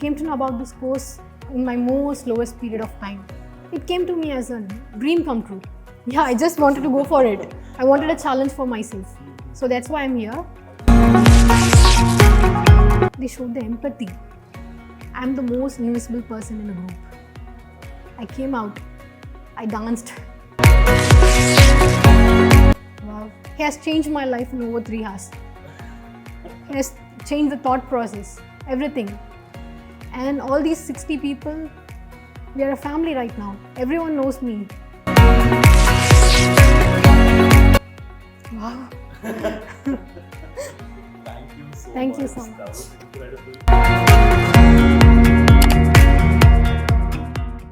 came to know about this course in my most lowest period of time. It came to me as a dream come true. Yeah, I just wanted to go for it. I wanted a challenge for myself. So that's why I'm here. They showed the empathy. I'm the most invisible person in the group. I came out. I danced. Wow. He has changed my life in over 3 hours. He has changed the thought process, everything. And all these 60 people, we are a family right now. Everyone knows me. Wow. Thank you so much. Thank you so much. That was incredible.